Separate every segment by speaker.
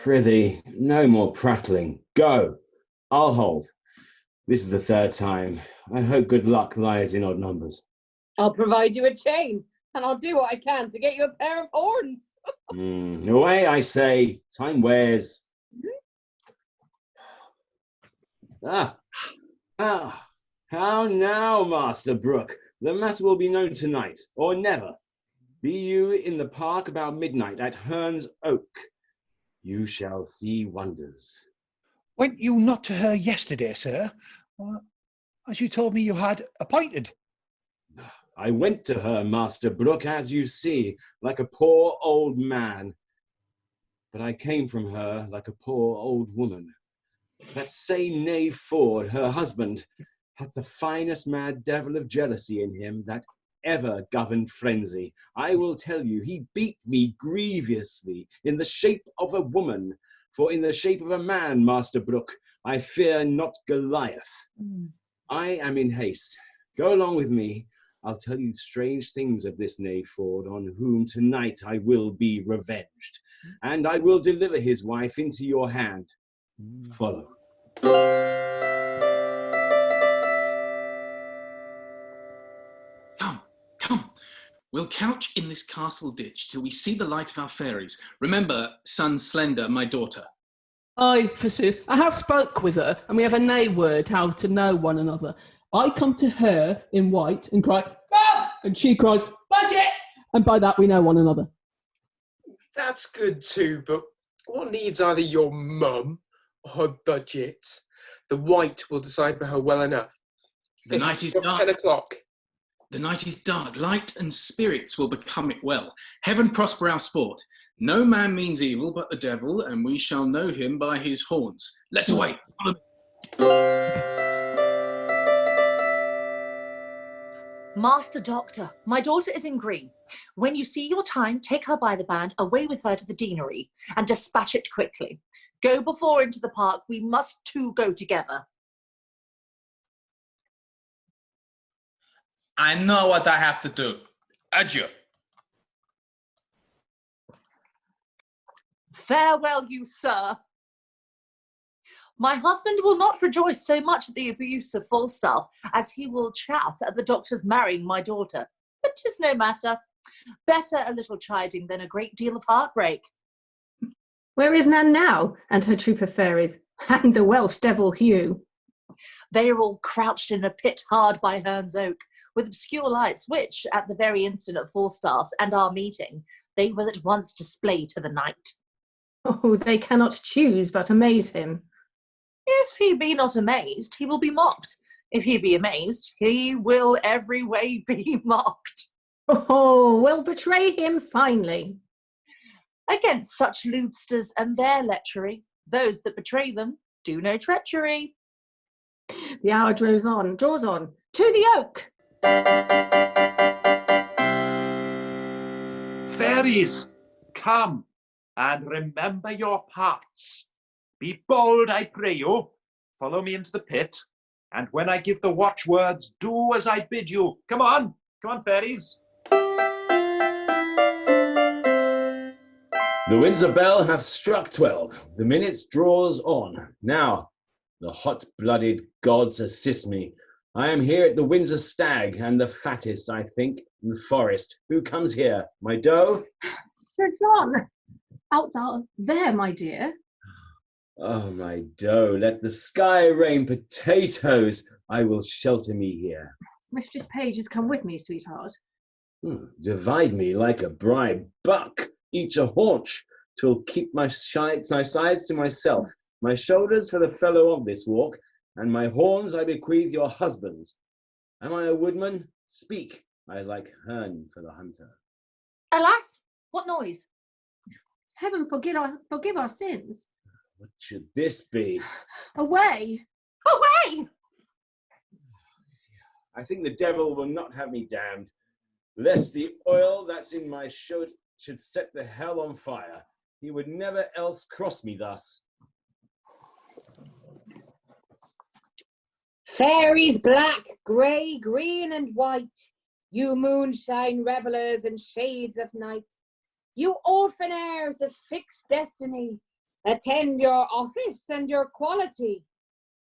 Speaker 1: Prithee, no more prattling. Go. I'll hold. This is the third time. I hope good luck lies in odd numbers.
Speaker 2: I'll provide you a chain, and I'll do what I can to get you a pair of horns.
Speaker 1: Away, I say. Time wears. How now, Master Brooke? The matter will be known tonight, or never. Be you in the park about midnight at Hern's Oak. You shall see wonders.
Speaker 3: Went you not to her yesterday, sir? As you told me you had appointed.
Speaker 1: I went to her, Master Brooke, as you see, like a poor old man. But I came from her like a poor old woman. That same knave Ford, her husband, hath the finest mad devil of jealousy in him that ever governed frenzy. I will tell you, he beat me grievously in the shape of a woman, for in the shape of a man, Master Brooke, I fear not Goliath. I am in haste. Go along with me. I'll tell you strange things of this knave Ford, on whom tonight I will be revenged, and I will deliver his wife into your hand. Follow.
Speaker 4: Come. We'll couch in this castle ditch till we see the light of our fairies. Remember, son Slender, my daughter.
Speaker 5: Aye, forsooth. I have spoke with her, and we have a nay word how to know one another. I come to her in white and cry, "Ah!" and she cries, "Budget!" and by that we know one another.
Speaker 6: That's good too, but what needs either your mum or her budget? The white will decide for her well enough.
Speaker 4: The night is dark.
Speaker 6: 10 o'clock.
Speaker 4: The night is dark. Light and spirits will become it well. Heaven prosper our sport. No man means evil but the devil, and we shall know him by his horns. Let's away.
Speaker 7: Master Doctor, my daughter is in green. When you see your time, take her by the band, away with her to the deanery, and dispatch it quickly. Go before into the park. We must two go together.
Speaker 8: I know what I have to do. Adieu.
Speaker 7: Farewell, you sir. My husband will not rejoice so much at the abuse of Falstaff as he will chaff at the doctor's marrying my daughter. But 'tis no matter. Better a little chiding than a great deal of heartbreak.
Speaker 9: Where is Nan now, and her troop of fairies, and the Welsh devil Hugh?
Speaker 7: They are all crouched in a pit hard by Hern's Oak, with obscure lights which, at the very instant of Falstaff's and our meeting, they will at once display to the night.
Speaker 9: Oh, they cannot choose but amaze him.
Speaker 7: If he be not amazed, he will be mocked. If he be amazed, he will every way be mocked.
Speaker 9: Oh, we'll betray him finely.
Speaker 7: Against such lewdsters and their lechery, those that betray them do no treachery.
Speaker 9: The hour draws on. To the oak!
Speaker 10: Fairies, come, and remember your parts. Be bold, I pray you. Follow me into the pit, and when I give the watchwords, do as I bid you. Come on, fairies.
Speaker 1: The Windsor bell hath struck 12. The minutes draws on. Now, the hot-blooded gods assist me. I am here at the Windsor Stag, and the fattest, I think, in the forest. Who comes here? My doe?
Speaker 9: Sir John, out thou there, my dear.
Speaker 1: Oh, my doe, let the sky rain potatoes. I will shelter me here.
Speaker 9: Mistress Page has come with me, sweetheart.
Speaker 1: Divide me like a bride buck, each a haunch, 'twill keep my sides to myself, my shoulders for the fellow of this walk, and my horns I bequeath your husbands. Am I a woodman? Speak, I like Hern for the hunter.
Speaker 7: Alas, what noise?
Speaker 9: Heaven forgive our sins.
Speaker 1: What should this be?
Speaker 9: Away!
Speaker 7: Away!
Speaker 1: I think the devil will not have me damned, lest the oil that's in my should set the hell on fire. He would never else cross me thus.
Speaker 2: Fairies black, grey, green and white, you moonshine revellers and shades of night, you orphan heirs of fixed destiny, Attend your office and your quality.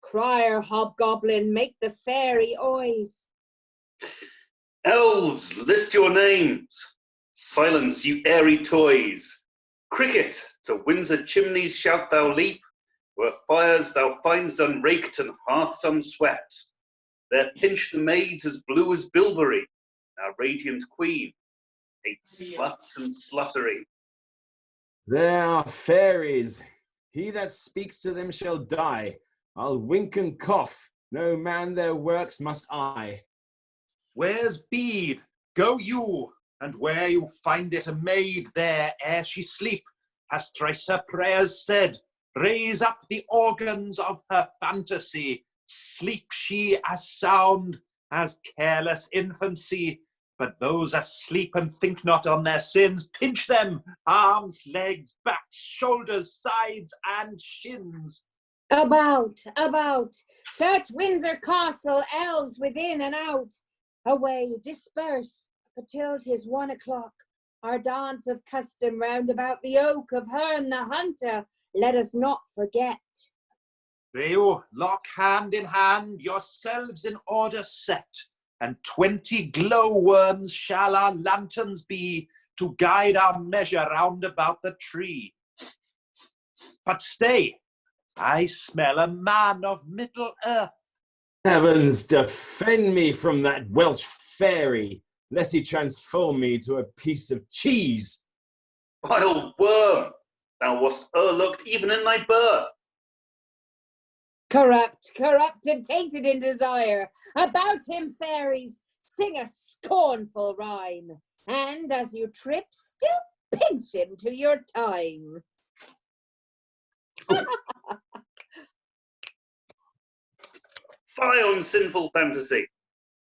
Speaker 2: Crier, hobgoblin, make the fairy oys.
Speaker 11: Elves, list your names. Silence, you airy toys. Cricket, to Windsor chimneys shalt thou leap, where fires thou find'st unraked and hearths unswept. There pinch the maids as blue as bilberry, our radiant queen hates sluts and sluttery.
Speaker 1: There are fairies. He that speaks to them shall die. I'll wink and cough. No man their works must eye.
Speaker 10: Where's Bede? Go you, and where you find it a maid there ere she sleep, as thrice her prayers said, raise up the organs of her fantasy. Sleep she as sound as careless infancy. But those asleep and think not on their sins, pinch them, arms, legs, backs, shoulders, sides, and shins.
Speaker 2: About, search Windsor Castle, elves within and out. Away, disperse, for till 'tis 1 o'clock. Our dance of custom round about the oak of Herne the Hunter, let us not forget.
Speaker 10: Pray you, lock hand in hand, yourselves in order set, and 20 glowworms shall our lanterns be, to guide our measure round about the tree. But stay, I smell a man of Middle Earth.
Speaker 1: Heavens defend me from that Welsh fairy, lest he transform me to a piece of cheese.
Speaker 11: Vile worm, thou wast o'erlooked even in thy birth.
Speaker 2: Corrupt and tainted in desire. About him, fairies, sing a scornful rhyme. And as you trip, still pinch him to your time.
Speaker 11: Fie on sinful fantasy.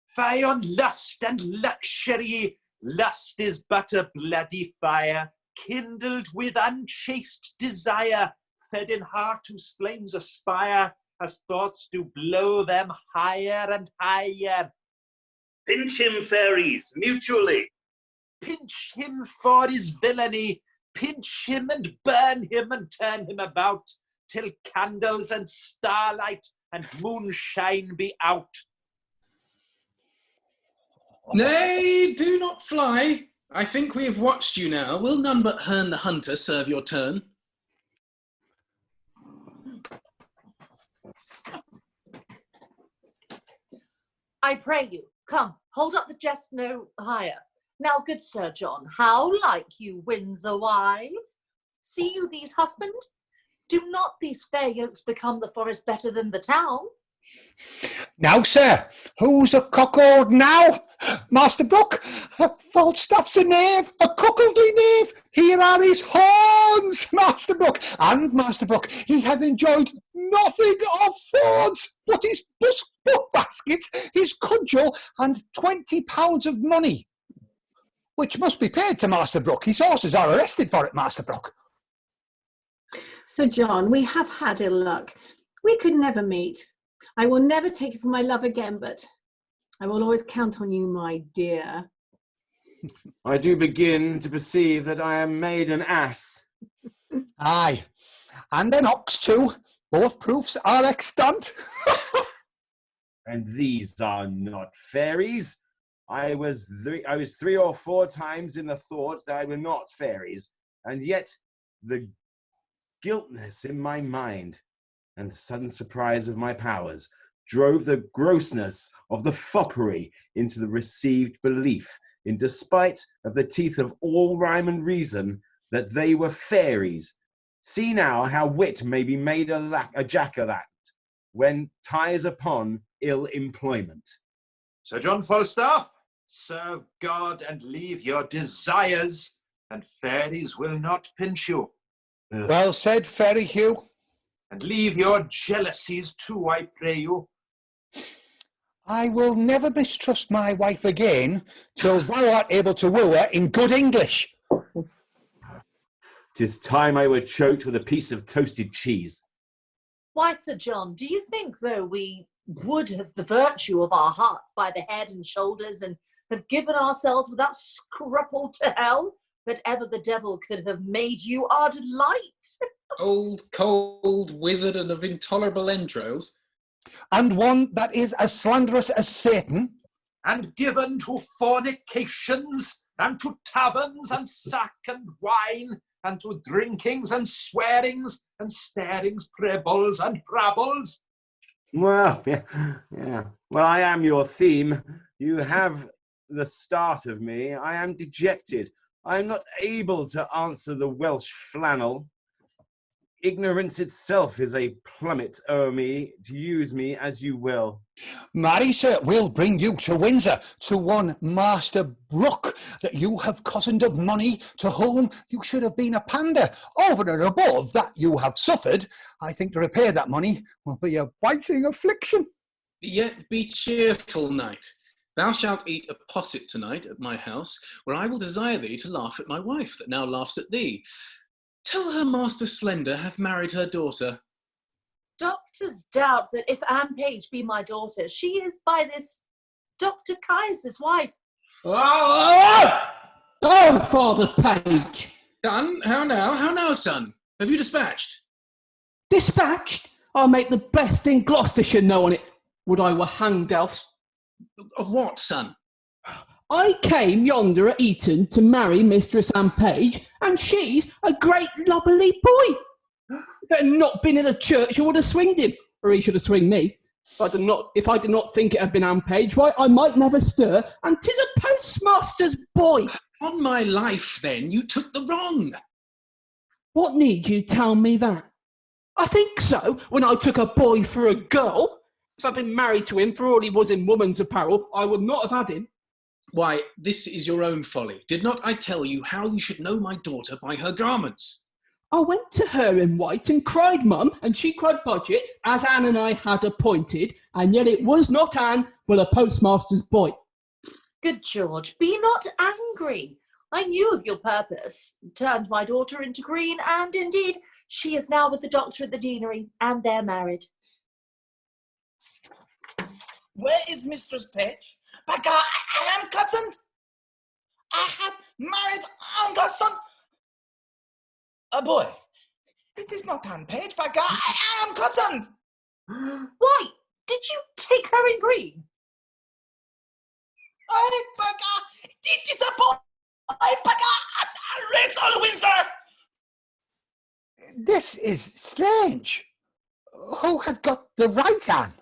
Speaker 10: Fie on lust and luxury. Lust is but a bloody fire, kindled with unchaste desire, fed in heart whose flames aspire, as thoughts do blow them higher and higher.
Speaker 11: Pinch him, fairies, mutually.
Speaker 10: Pinch him for his villainy. Pinch him and burn him and turn him about, till candles and starlight and moonshine be out.
Speaker 4: Nay, do not fly. I think we have watched you now. Will none but Herne the Hunter serve your turn?
Speaker 7: I pray you, come, hold up the jest no higher. Now, good Sir John, how like you Windsor wives? See you these husband? Do not these fair yokes become the forest better than the town?
Speaker 3: Now, sir, who's a cuckold now? Master Brooke, Falstaff's a knave, a cuckoldly knave. Here are his horns, Master Brooke. And, Master Brooke, he has enjoyed nothing of fawns but his book basket, his cudgel, and £20 of money, which must be paid to Master Brooke. His horses are arrested for it, Master Brooke.
Speaker 9: Sir John, we have had ill luck. We could never meet. I will never take you for my love again, but I will always count on you, my dear.
Speaker 1: I do begin to perceive that I am made an ass.
Speaker 3: Aye, and an ox too. Both proofs are extant.
Speaker 1: And these are not fairies. I was 3 or 4 times in the thought that I were not fairies, and yet the guiltness in my mind and the sudden surprise of my powers drove the grossness of the foppery into the received belief, in despite of the teeth of all rhyme and reason, that they were fairies. See now how wit may be made a jack of that, when ties upon ill employment.
Speaker 10: Sir John Falstaff, serve God and leave your desires, and fairies will not pinch you.
Speaker 1: Ugh.
Speaker 3: Well said, Fairy Hugh.
Speaker 10: And leave your jealousies too, I pray you.
Speaker 3: I will never mistrust my wife again till thou art able to woo her in good English.
Speaker 1: 'Tis time I were choked with a piece of toasted cheese.
Speaker 7: Why, Sir John, do you think, though, we would have the virtue of our hearts by the head and shoulders and have given ourselves without scruple to hell, that ever the devil could have made you our delight.
Speaker 4: Old, cold, withered, and of intolerable entrails.
Speaker 3: And one that is as slanderous as Satan.
Speaker 10: And given to fornications, and to taverns, and sack, and wine, and to drinkings, and swearings, and starings, pribbles, and prabbles.
Speaker 1: Well, yeah. Well, I am your theme. You have the start of me. I am dejected. I am not able to answer the Welsh flannel. Ignorance itself is a plummet o'er me, to use me as you will.
Speaker 3: Marry, sir, we'll bring you to Windsor, to one Master Brooke, that you have cozened of money, to whom you should have been a pander. Over and above that you have suffered, I think to repay that money will be a biting affliction.
Speaker 4: Yet be cheerful, knight. Thou shalt eat a posset tonight at my house, where I will desire thee to laugh at my wife, that now laughs at thee. Tell her Master Slender hath married her daughter.
Speaker 7: Doctors doubt that if Anne Page be my daughter, she is by this Dr. Caius's wife.
Speaker 5: Oh, Father Page!
Speaker 4: Son, how now, son? Have you dispatched?
Speaker 5: Dispatched? I'll make the best in Gloucestershire know on it. Would I were hanged else.
Speaker 4: Of what, son?
Speaker 5: I came yonder at Eton to marry Mistress Anne Page, and she's a great lubberly boy. If I had not been in a church, I would have swinged him, or he should have swinged me. If I did not think it had been Anne Page, why, I might never stir, and 'tis a postmaster's boy.
Speaker 4: On my life, then, you took the wrong.
Speaker 5: What need you tell me that? I think so, when I took a boy for a girl. If I'd been married to him for all he was in woman's apparel, I would not have had him.
Speaker 4: Why, this is your own folly. Did not I tell you how you should know my daughter by her garments?
Speaker 5: I went to her in white and cried, Mum, and she cried budget, as Anne and I had appointed, and yet it was not Anne, but a postmaster's boy.
Speaker 7: Good George, be not angry. I knew of your purpose, turned my daughter into green, and indeed, she is now with the doctor at the deanery, and they're married.
Speaker 12: Where is Mistress Page? By God, I am cousin. I have married uncle son. A boy. It is not Anne Page. By God, I am cousin.
Speaker 7: Why? Did you take her in green?
Speaker 12: I, by God, it is a boy. By God, rehearsal, Windsor.
Speaker 3: This is strange. Who has got the right Anne?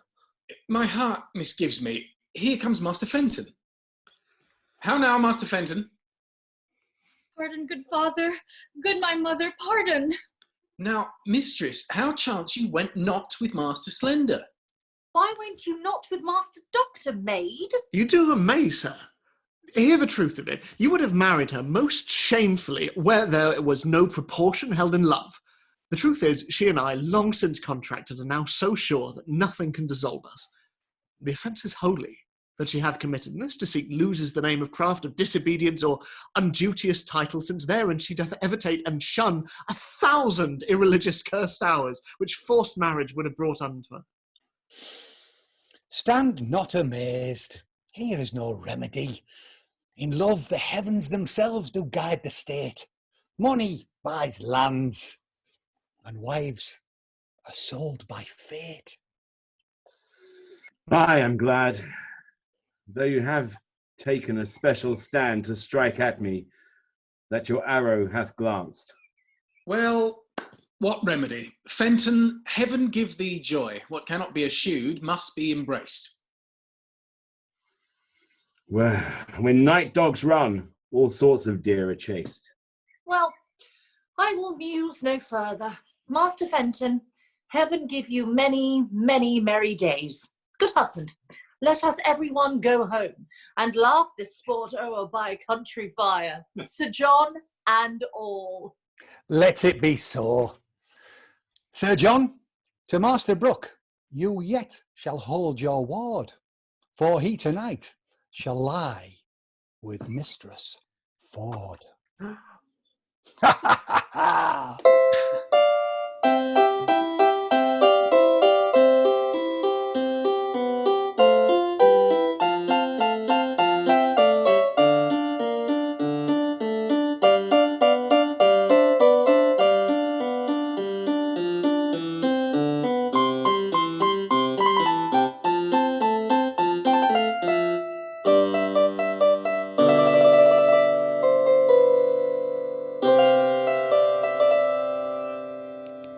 Speaker 4: My heart misgives me. Here comes Master Fenton. How now, Master Fenton?
Speaker 13: Pardon, good father, good my mother, pardon.
Speaker 4: Now, mistress, how chance you went not with Master Slender?
Speaker 7: Why went you not with Master Doctor, maid?
Speaker 14: You do amaze her. Hear the truth of it. You would have married her most shamefully where there was no proportion held in love. The truth is, she and I, long since contracted, are now so sure that nothing can dissolve us. The offence is holy that she hath committed, and this deceit loses the name of craft, of disobedience, or unduteous title, since therein she doth evitate and shun 1,000 irreligious cursed hours, which forced marriage would have brought unto her.
Speaker 3: Stand not amazed. Here is no remedy. In love, the heavens themselves do guide the state. Money buys lands, and wives are sold by fate.
Speaker 1: I am glad, though you have taken a special stand to strike at me, that your arrow hath glanced.
Speaker 4: Well, what remedy? Fenton, heaven give thee joy. What cannot be eschewed must be embraced.
Speaker 1: Well, when night dogs run, all sorts of deer are chased.
Speaker 7: Well, I will muse no further. Master Fenton, heaven give you many, many merry days. Good husband, let us everyone go home and laugh this sport o'er by country fire. Sir John and all.
Speaker 3: Let it be so. Sir John, to Master Brooke, you yet shall hold your ward, for he tonight shall lie with Mistress Ford.